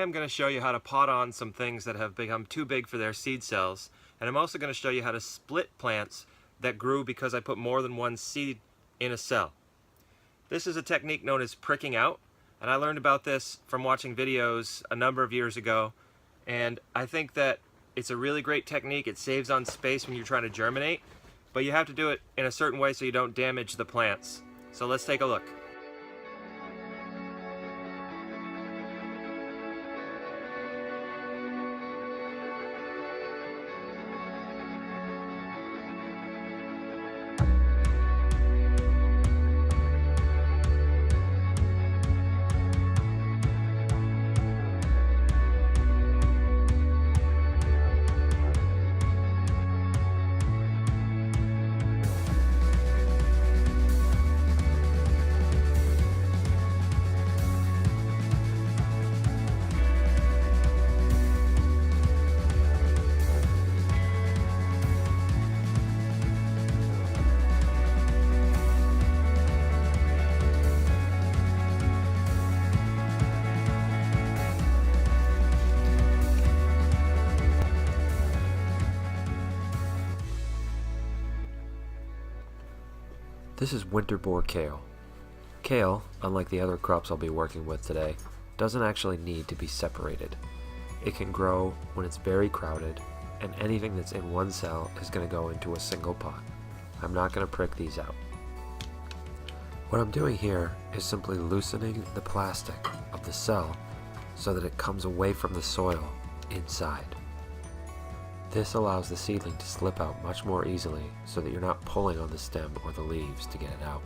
I'm going to show you how to pot on some things that have become too big for their seed cells, and I'm also going to show you how to split plants that grew because I put more than one seed in a cell. This is a technique known as pricking out, and I learned about this from watching videos a number of years ago, and I think that it's a really great technique. It saves on space when you're trying to germinate, but you have to do it in a certain way so you don't damage the plants. So let's take a look. This is winter boar kale. Kale, unlike the other crops I'll be working with today, doesn't actually need to be separated. It can grow when it's very crowded, and anything that's in one cell is going to go into a single pot. I'm not going to prick these out. What I'm doing here is simply loosening the plastic of the cell so that it comes away from the soil inside. This allows the seedling to slip out much more easily so that you're not pulling on the stem or the leaves to get it out.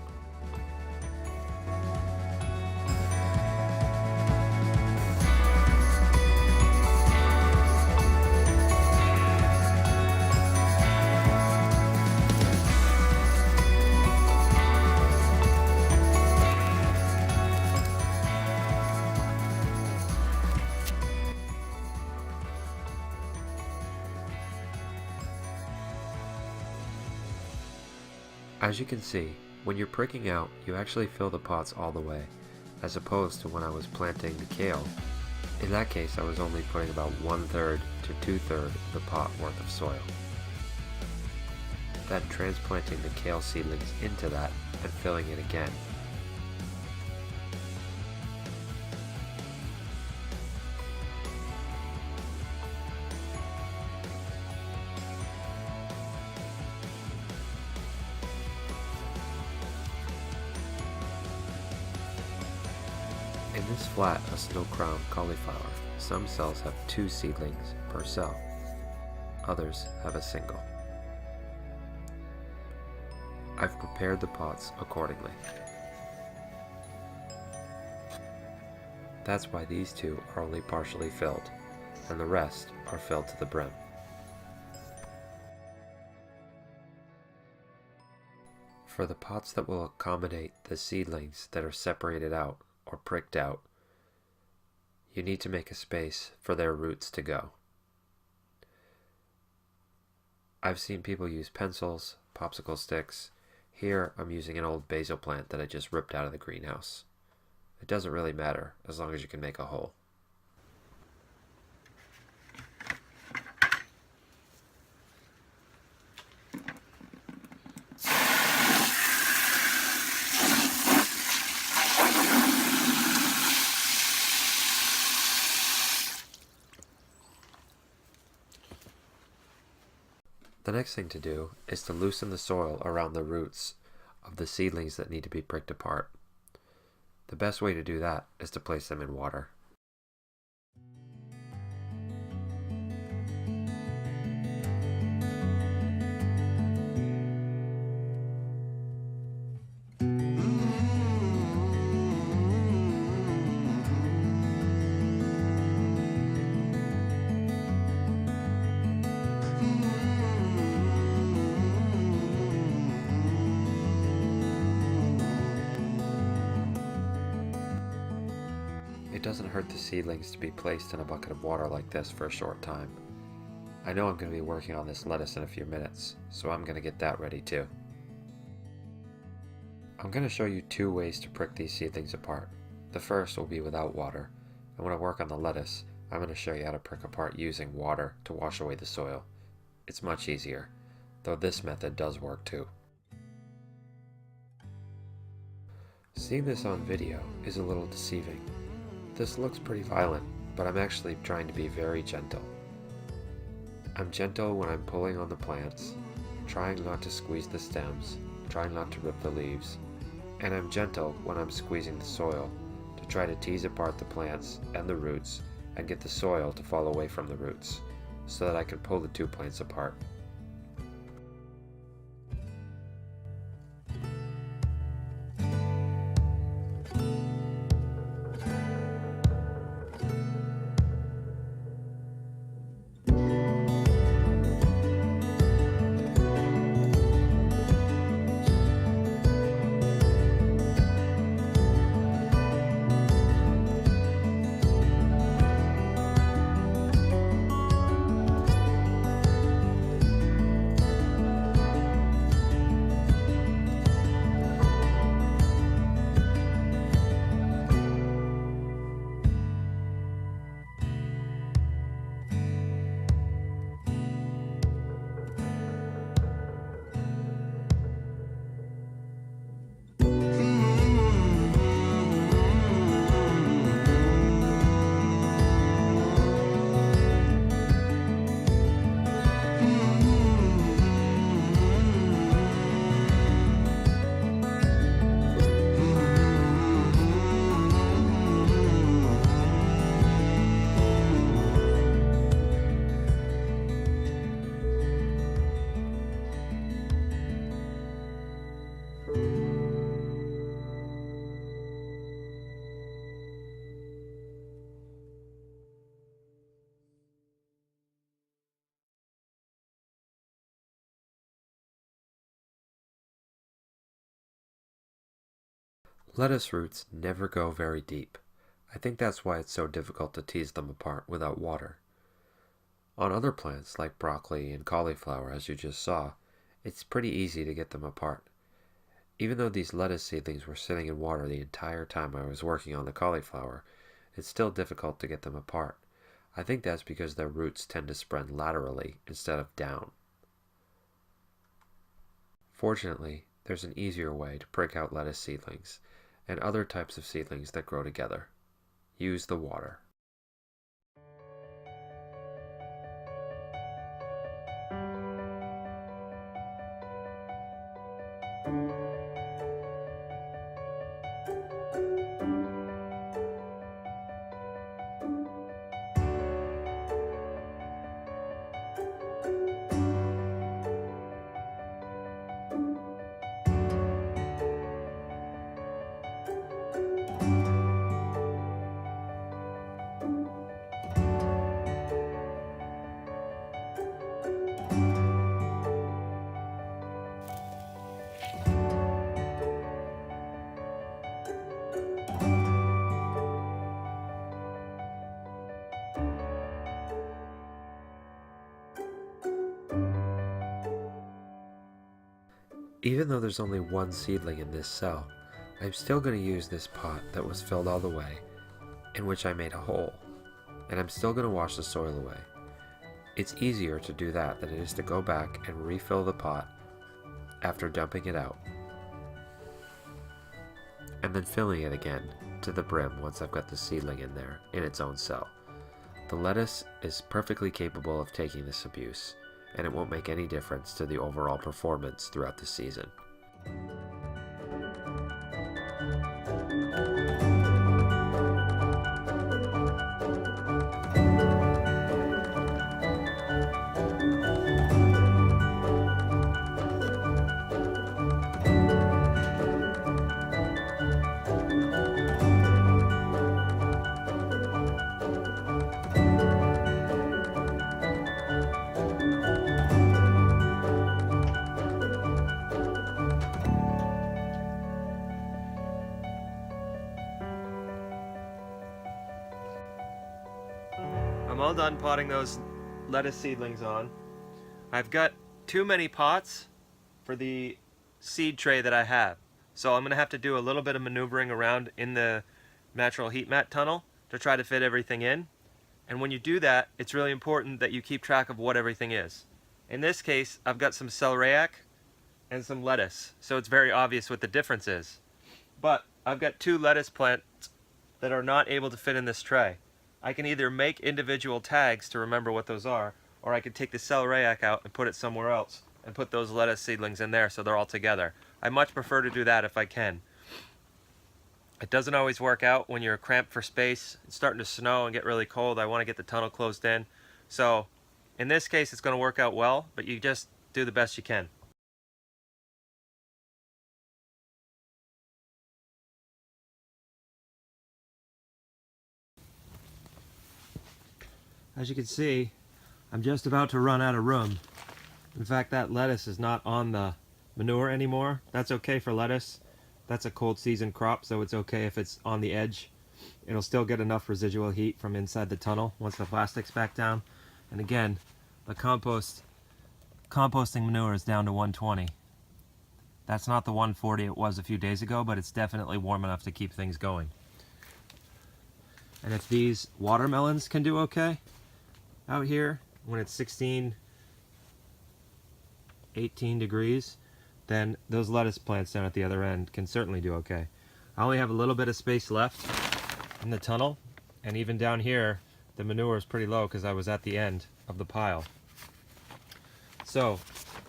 As you can see, when you're pricking out, you actually fill the pots all the way, as opposed to when I was planting the kale. In that case, I was only putting about 1/3 to 2/3 of the pot worth of soil. Then transplanting the kale seedlings into that and filling it again. In this flat of snow-crowned cauliflower, some cells have 2 seedlings per cell. Others have a single. I've prepared the pots accordingly. That's why these 2 are only partially filled, and the rest are filled to the brim. For the pots that will accommodate the seedlings that are separated out or pricked out, you need to make a space for their roots to go. I've seen people use pencils, popsicle sticks. Here I'm using an old basil plant that I just ripped out of the greenhouse. It doesn't really matter as long as you can make a hole. The next thing to do is to loosen the soil around the roots of the seedlings that need to be pricked apart. The best way to do that is to place them in water. It doesn't hurt the seedlings to be placed in a bucket of water like this for a short time. I know I'm going to be working on this lettuce in a few minutes, so I'm going to get that ready too. I'm going to show you 2 ways to prick these seedlings apart. The first will be without water. And when I work on the lettuce, I'm going to show you how to prick apart using water to wash away the soil. It's much easier, though this method does work too. Seeing this on video is a little deceiving. This looks pretty violent, but I'm actually trying to be very gentle. I'm gentle when I'm pulling on the plants, trying not to squeeze the stems, trying not to rip the leaves, and I'm gentle when I'm squeezing the soil to try to tease apart the plants and the roots and get the soil to fall away from the roots so that I can pull the two plants apart. Lettuce roots never go very deep. I think that's why it's so difficult to tease them apart without water. On other plants like broccoli and cauliflower, as you just saw, it's pretty easy to get them apart. Even though these lettuce seedlings were sitting in water the entire time I was working on the cauliflower, it's still difficult to get them apart. I think that's because their roots tend to spread laterally instead of down. Fortunately, there's an easier way to prick out lettuce seedlings and other types of seedlings that grow together. Use the water. Even though there's only one seedling in this cell, I'm still going to use this pot that was filled all the way, in which I made a hole, and I'm still going to wash the soil away. It's easier to do that than it is to go back and refill the pot after dumping it out, and then filling it again to the brim once I've got the seedling in there in its own cell. The lettuce is perfectly capable of taking this abuse, and it won't make any difference to the overall performance throughout the season. I'm all done potting those lettuce seedlings on. I've got too many pots for the seed tray that I have. So I'm going to have to do a little bit of maneuvering around in the natural heat mat tunnel to try to fit everything in. And when you do that, it's really important that you keep track of what everything is. In this case, I've got some celeriac and some lettuce, so it's very obvious what the difference is. But I've got 2 lettuce plants that are not able to fit in this tray. I can either make individual tags to remember what those are, or I could take the celeriac out and put it somewhere else and put those lettuce seedlings in there so they're all together. I much prefer to do that if I can. It doesn't always work out when you're cramped for space. It's starting to snow and get really cold. I want to get the tunnel closed in. So in this case, it's going to work out well, but you just do the best you can. As you can see, I'm just about to run out of room. In fact, that lettuce is not on the manure anymore. That's okay for lettuce. That's a cold season crop, so it's okay if it's on the edge. It'll still get enough residual heat from inside the tunnel once the plastic's back down. And again, the composting manure is down to 120. That's not the 140 it was a few days ago, but it's definitely warm enough to keep things going. And if these watermelons can do okay out here when it's 16, 18 degrees, then those lettuce plants down at the other end can certainly do okay. I only have a little bit of space left in the tunnel, and even down here the manure is pretty low because I was at the end of the pile. So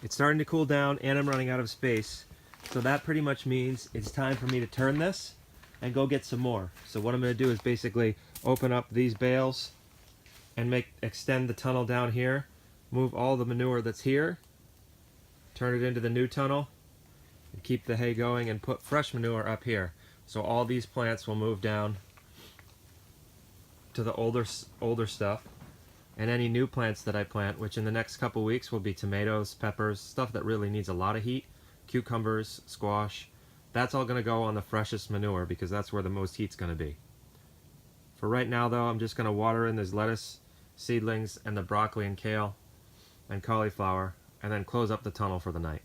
it's starting to cool down and I'm running out of space, so that pretty much means it's time for me to turn this and go get some more. So what I'm going to do is basically open up these bales and extend the tunnel down here, move all the manure that's here, turn it into the new tunnel, and keep the hay going and put fresh manure up here. So all these plants will move down to the older stuff, and any new plants that I plant, which in the next couple weeks will be tomatoes, peppers, stuff that really needs a lot of heat, cucumbers, squash, that's all going to go on the freshest manure because that's where the most heat's going to be. For right now though, I'm just going to water in these lettuce seedlings and the broccoli and kale and cauliflower, and then close up the tunnel for the night.